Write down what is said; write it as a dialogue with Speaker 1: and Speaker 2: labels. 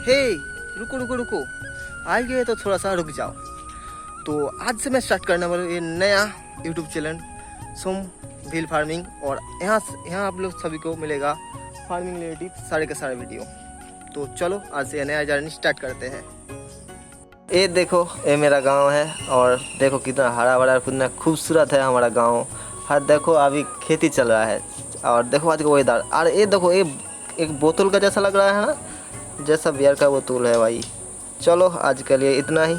Speaker 1: हे रुको रुको रुको, आ गए तो थोड़ा सा रुक जाओ। तो आज से मैं स्टार्ट करने वाला हूँ ये नया यूट्यूब चैनल सोम व्हील फार्मिंग, और यहाँ आप लोग सभी को मिलेगा फार्मिंग रिलेटेड सारे के सारे वीडियो। तो चलो आज से नया जर्नी स्टार्ट करते हैं। ये देखो, ये मेरा गांव है और देखो कितना हरा भरा कितना खूबसूरत है हमारा गांव। हर देखो अभी खेती चल रहा है और देखो आज का वेदर। और ये देखो, ये एक बोतल का जैसा लग रहा है ना, जैसा बियर का बोतल है भाई। चलो आज के लिए इतना ही।